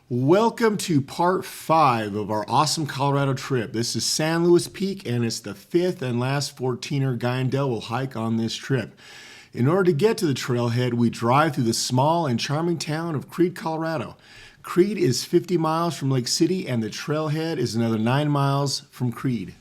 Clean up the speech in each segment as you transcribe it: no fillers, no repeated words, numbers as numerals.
Welcome to part 5 of our awesome Colorado trip. This is San Luis Peak, and it's the 5th and last 14er Guy and Del will hike on this trip. In order to get to the trailhead, we drive through the small and charming town of Creede, Colorado. Creede is 50 miles from Lake City, and the trailhead is another 9 miles from Creede.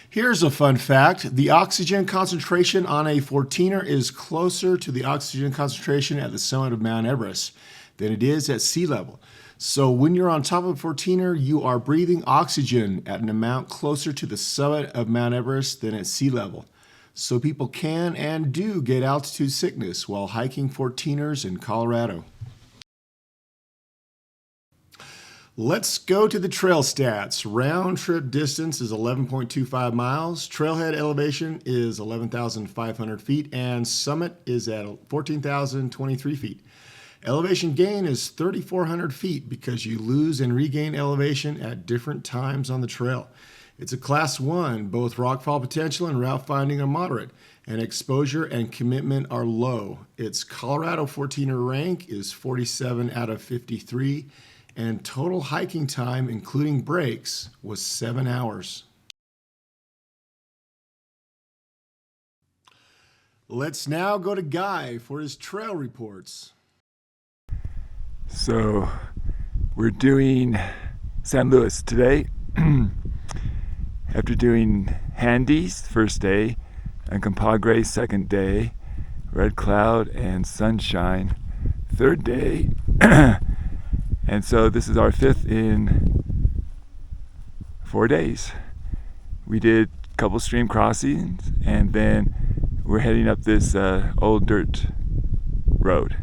Here's a fun fact. The oxygen concentration on a 14er is closer to the oxygen concentration at the summit of Mount Everest than it is at sea level. So when you're on top of a 14er, you are breathing oxygen at an amount closer to the summit of Mount Everest than at sea level. So people can and do get altitude sickness while hiking 14ers in Colorado. Let's go to the trail stats. Round trip distance is 11.25 miles. Trailhead elevation is 11,500 feet and summit is at 14,023 feet. Elevation gain is 3,400 feet because you lose and regain elevation at different times on the trail. It's a class 1. Both rockfall potential and route finding are moderate, and exposure and commitment are low. Its Colorado 14er rank is 47 out of 53, and total hiking time, including breaks, was 7 hours. Let's now go to Guy for his trail reports. So we're doing San Luis today. After doing Handies first day and Compadre second day, Red Cloud and Sunshine third day. And so this is our 5th in 4 days. We did a couple stream crossings and then we're heading up this old dirt road.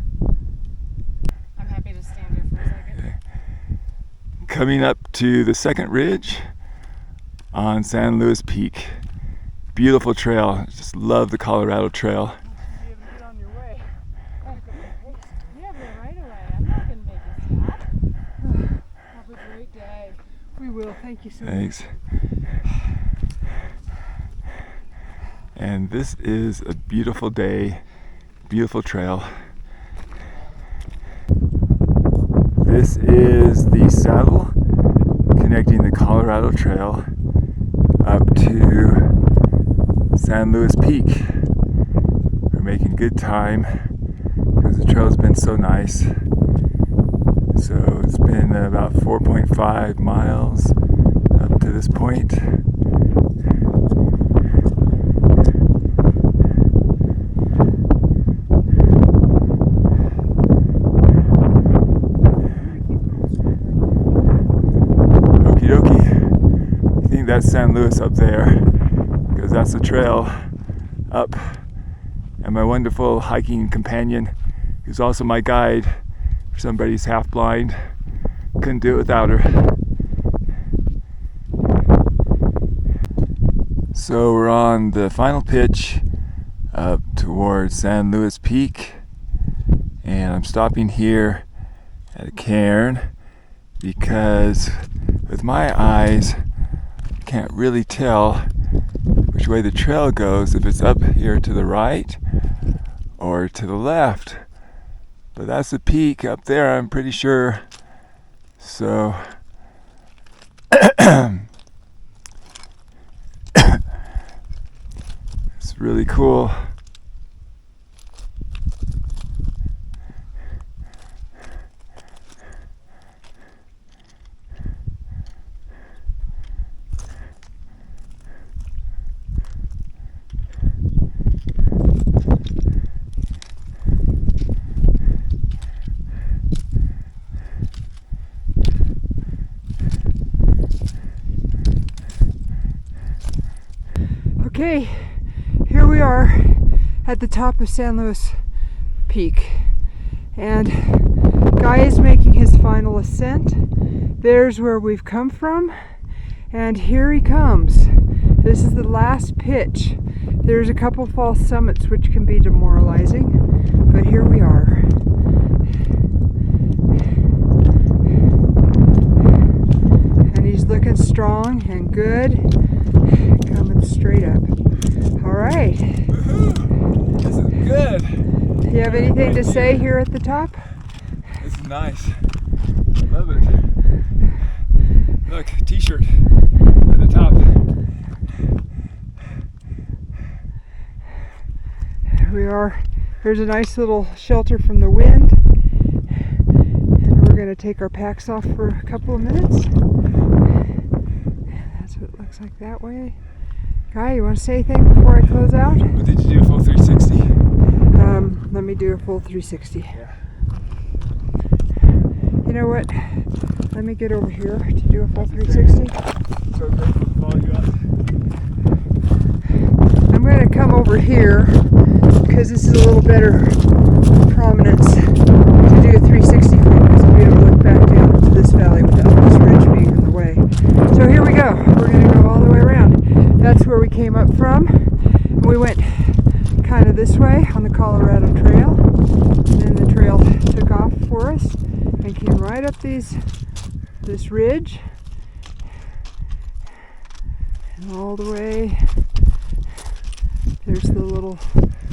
Coming up to the second ridge on San Luis Peak. Beautiful trail. Just love the Colorado Trail. You have to get on your way. You have it right away. I'm not going to make you sad. Have a great day. We will. Thank you so much. Thanks. And this is a beautiful day, beautiful trail. This is the saddle connecting the Colorado Trail up to San Luis Peak. We're making good time because the trail's been so nice. So it's been about 4.5 miles up to this point. That's San Luis up there because that's the trail up, and my wonderful hiking companion who's also my guide for somebody who's half blind. Couldn't do it without her. So we're on the final pitch up towards San Luis Peak, and I'm stopping here at a cairn because with my eyes can't really tell which way the trail goes, if it's up here to the right or to the left. But that's the peak up there, I'm pretty sure. So it's really cool. Okay, here we are at the top of San Luis Peak, and Guy is making his final ascent. There's where we've come from, and here he comes. This is the last pitch. There's a couple false summits which can be demoralizing, but here we are. And he's looking strong and good, coming straight up. All right. Woohoo! This is good. Do you have anything to say here at the top? This is nice. Love it. Look, t-shirt at the top. Here we are. Here's a nice little shelter from the wind. And we're going to take our packs off for a couple of minutes. That's what it looks like that way. Guy, you want to say anything before I close out? What did you do, a full 360? Let me do a full 360. Yeah. You know what? Let me get over here to do a full 360. So grateful to follow you up. I'm going to come over here because this is a little better prominence to do a 360 from, because I'll be able to look back down into this valley without this ridge being in the way. So here we go. We're going to go all the way around. That's where we came up from. We went kind of this way on the Colorado Trail. And then the trail took off for us and came right up this ridge. And all the way. There's the little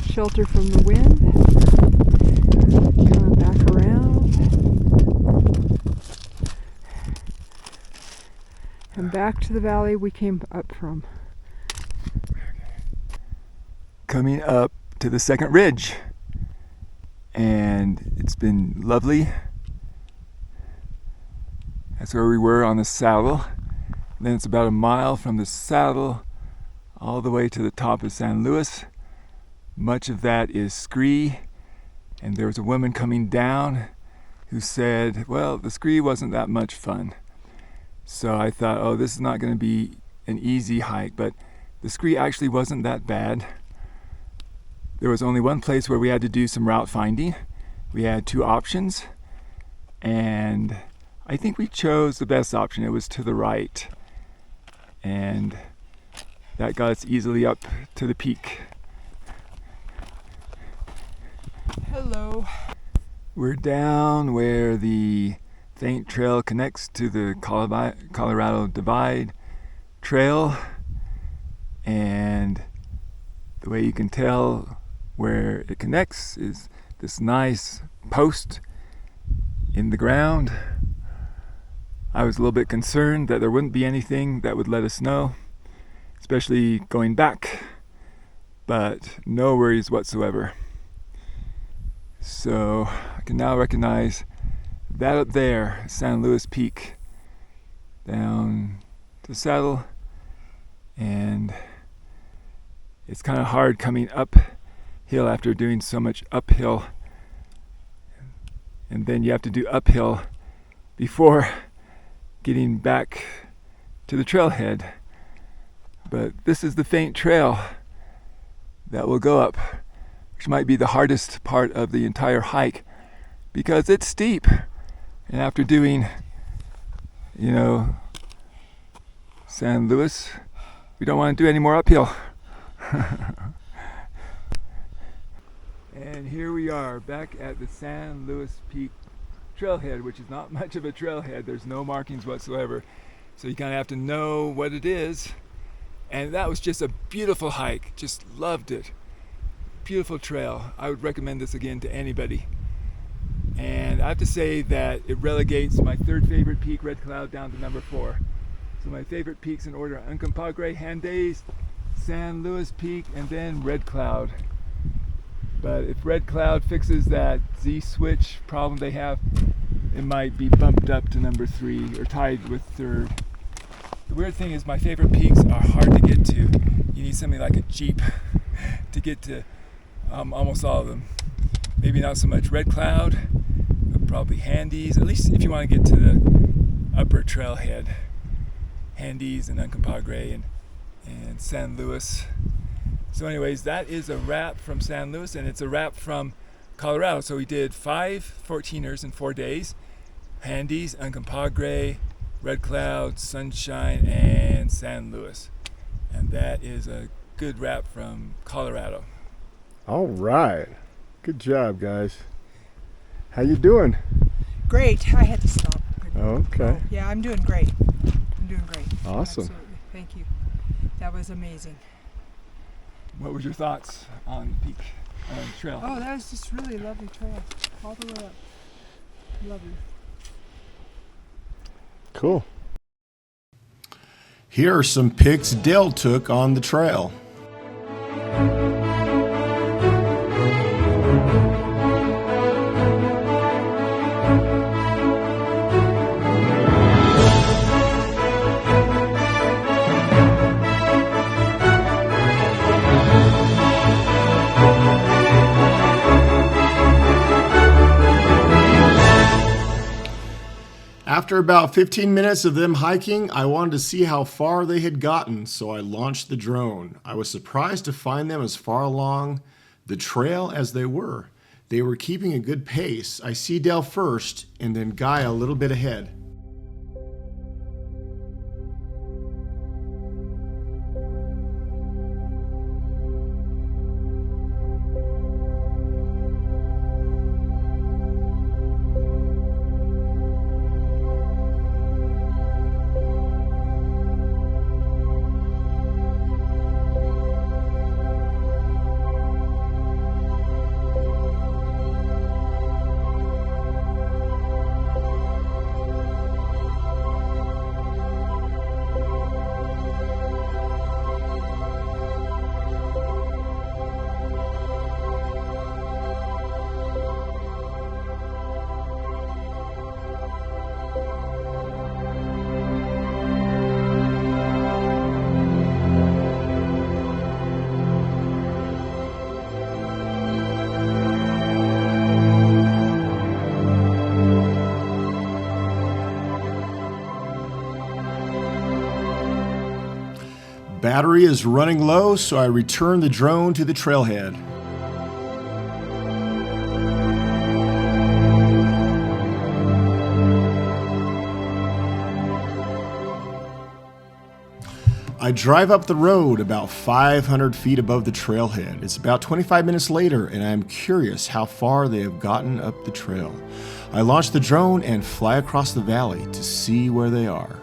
shelter from the wind. Coming back around. And back to the valley we came up from. Coming up to the second ridge. And it's been lovely. That's where we were on the saddle. And then it's about a mile from the saddle all the way to the top of San Luis. Much of that is scree, and there was a woman coming down who said, well, the scree wasn't that much fun. So I thought, oh, this is not going to be an easy hike, but the scree actually wasn't that bad. There was only one place where we had to do some route finding. We had two options, and I think we chose the best option. It was to the right, and that got us easily up to the peak. Hello. We're down where the Faint Trail connects to the Colorado Divide Trail, and the way you can tell where it connects is this nice post in the ground. I was a little bit concerned that there wouldn't be anything that would let us know, especially going back, but no worries whatsoever. So I can now recognize that up there, San Luis Peak, down to the saddle, and it's kind of hard coming uphill after doing so much uphill, and then you have to do uphill before getting back to the trailhead. But this is the Faint Trail that we'll go up, which might be the hardest part of the entire hike because it's steep. And after doing, San Luis, we don't want to do any more uphill. And here we are back at the San Luis Peak trailhead, which is not much of a trailhead. There's no markings whatsoever. So you kind of have to know what it is. And that was just a beautiful hike. Just loved it. Beautiful trail. I would recommend this again to anybody. And I have to say that it relegates my third favorite peak, Red Cloud, down to number 4. So my favorite peaks in order: Uncompahgre, Handays, San Luis Peak, and then Red Cloud. But if Red Cloud fixes that Z-switch problem they have, it might be bumped up to number 3 or tied with third. The weird thing is my favorite peaks are hard to get to. You need something like a Jeep to get to almost all of them. Maybe not so much Red Cloud, but probably Handies, at least if you want to get to the upper trailhead. Handies and Uncompahgre and San Luis. So anyways, that is a wrap from San Luis, and it's a wrap from Colorado. So we did 5 14ers in 4 days. Handies, Uncompahgre, Red Cloud, Sunshine, and San Luis. And that is a good wrap from Colorado. All right. Good job, guys. How you doing? Great. I had to stop. Okay. Yeah, I'm doing great. I'm doing great. Awesome. Absolutely. Thank you. That was amazing. What was your thoughts on the peak trail? Oh, that was just really lovely trail all the way up. Love you. Cool. Here are some pics Dale took on the trail. After about 15 minutes of them hiking, I wanted to see how far they had gotten, so I launched the drone. I was surprised to find them as far along the trail as they were. They were keeping a good pace. I see Dale first, and then Guy a little bit ahead. Battery is running low, so I return the drone to the trailhead. I drive up the road about 500 feet above the trailhead. It's about 25 minutes later, and I am curious how far they have gotten up the trail. I launch the drone and fly across the valley to see where they are.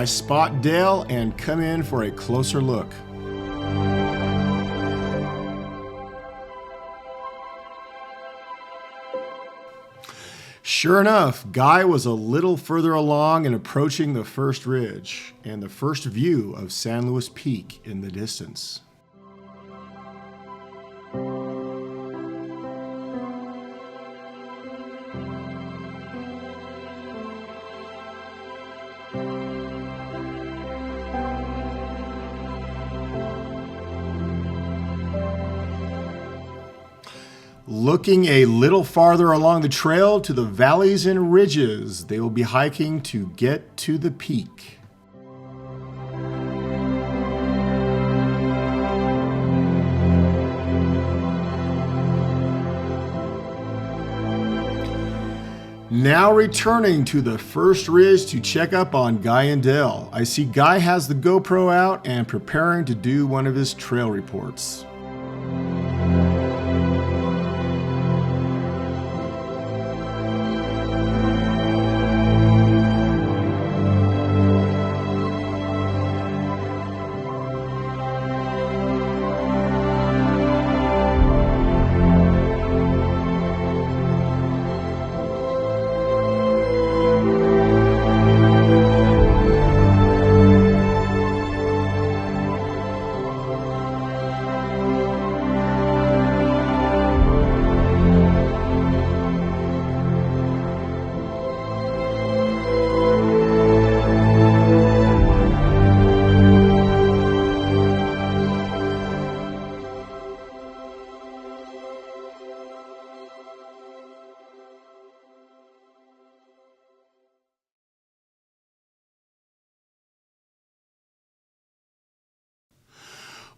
I spot Dale and come in for a closer look. Sure enough, Guy was a little further along and approaching the first ridge and the first view of San Luis Peak in the distance. Looking a little farther along the trail to the valleys and ridges they will be hiking to get to the peak. Now returning to the first ridge to check up on Guy and Dale. I see Guy has the GoPro out and preparing to do one of his trail reports.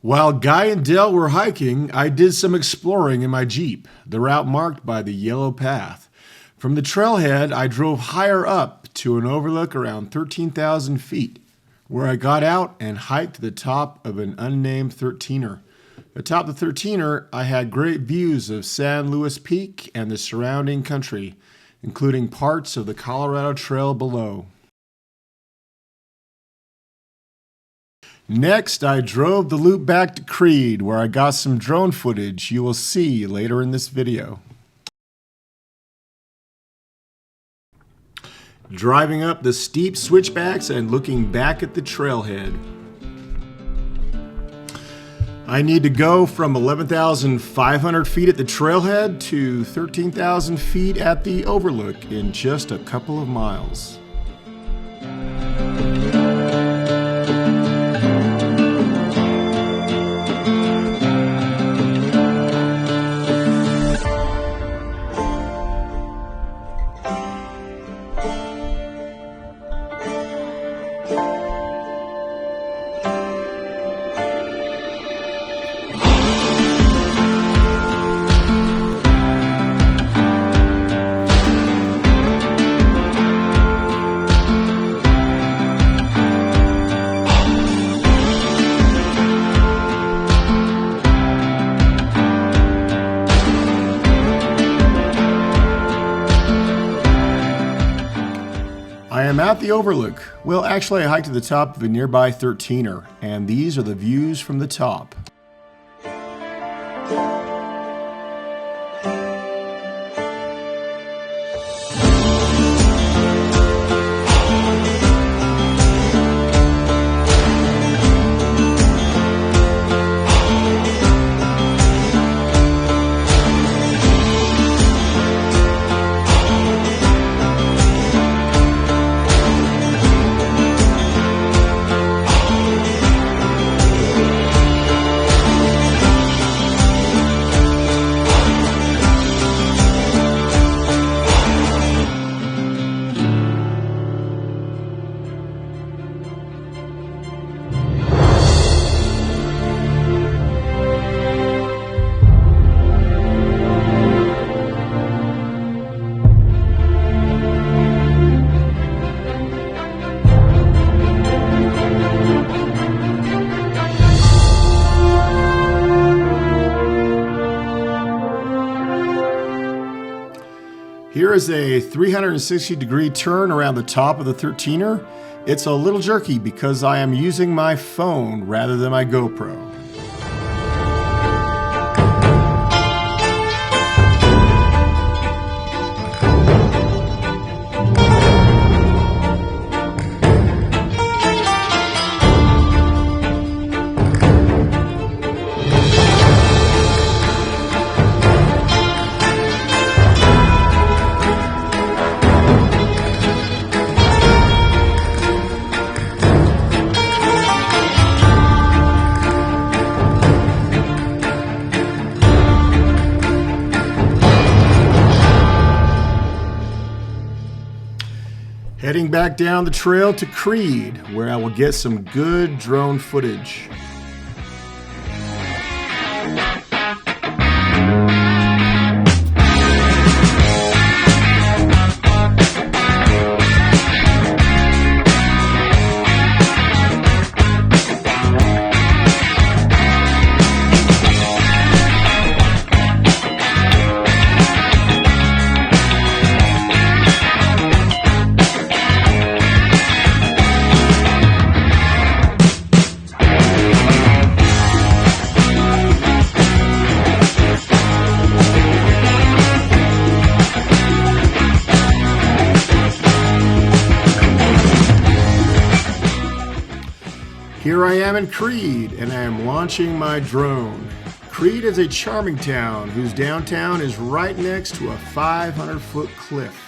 While Guy and Dale were hiking, I did some exploring in my Jeep, the route marked by the yellow path. From the trailhead, I drove higher up to an overlook around 13,000 feet, where I got out and hiked to the top of an unnamed 13er. Atop the 13er, I had great views of San Luis Peak and the surrounding country, including parts of the Colorado Trail below. Next, I drove the loop back to Creed, where I got some drone footage you will see later in this video. Driving up the steep switchbacks and looking back at the trailhead. I need to go from 11,500 feet at the trailhead to 13,000 feet at the overlook in just a couple of miles. I am at the overlook. Well, actually, I hiked to the top of a nearby 13er, and these are the views from the top. Here is a 360-degree turn around the top of the 13er. It's a little jerky because I am using my phone rather than my GoPro. Heading back down the trail to Creed, where I will get some good drone footage. Here I am in Creed, and I am launching my drone. Creed is a charming town whose downtown is right next to a 500-foot cliff.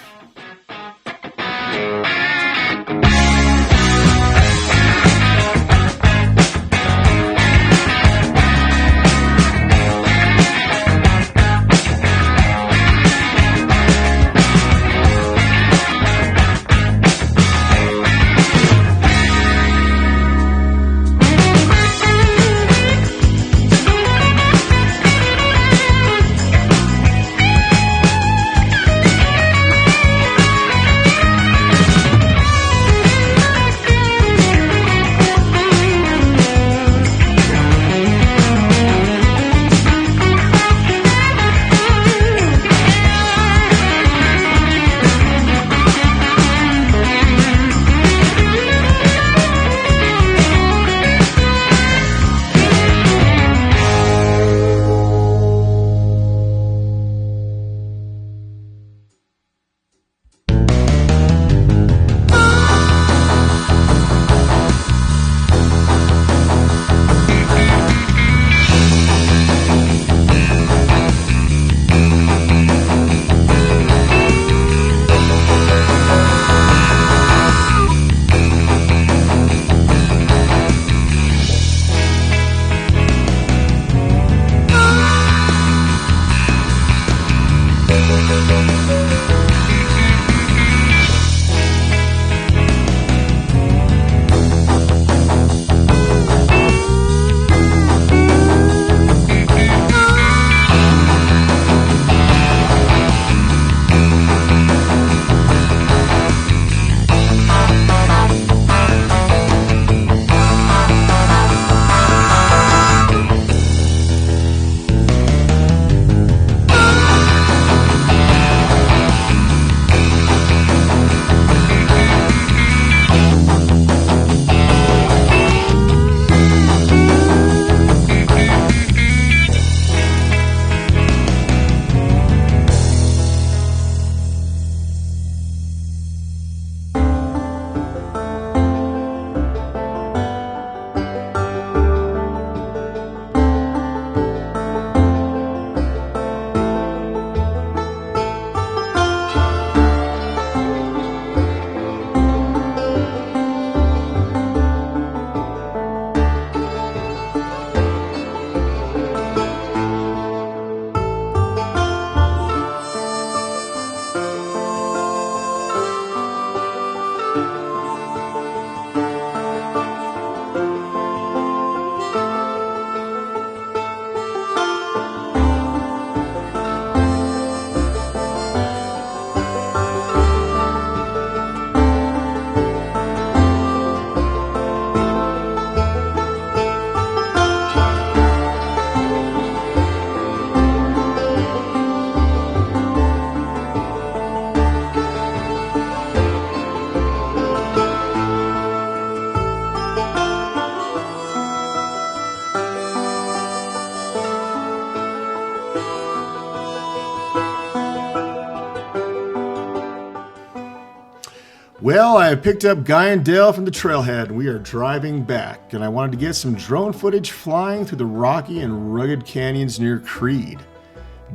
Well, I picked up Guy and Dale from the trailhead. We are driving back, and I wanted to get some drone footage flying through the rocky and rugged canyons near Creed.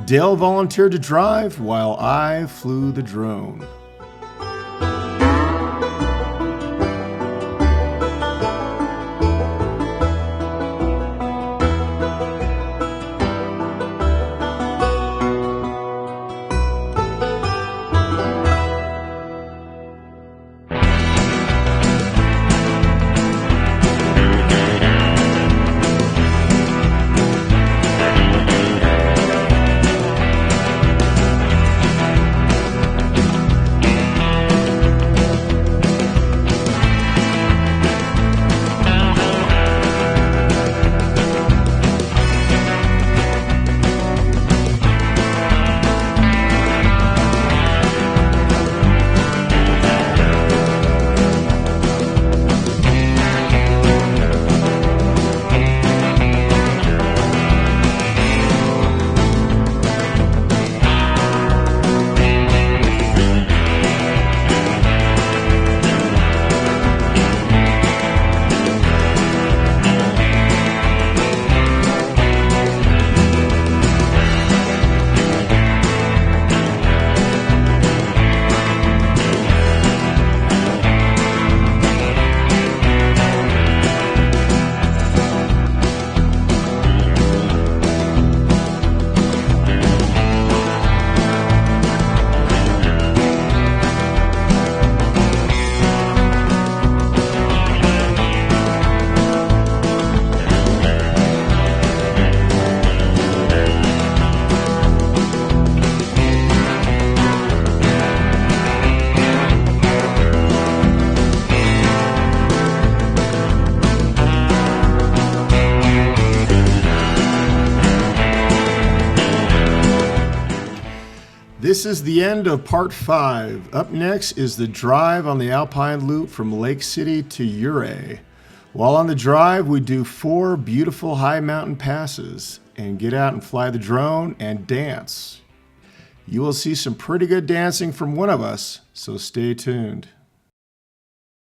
Dale volunteered to drive while I flew the drone. This is the end of part 5. Up next is the drive on the Alpine Loop from Lake City to Ouray. While on the drive, we do 4 beautiful high mountain passes and get out and fly the drone and dance. You will see some pretty good dancing from one of us, so stay tuned.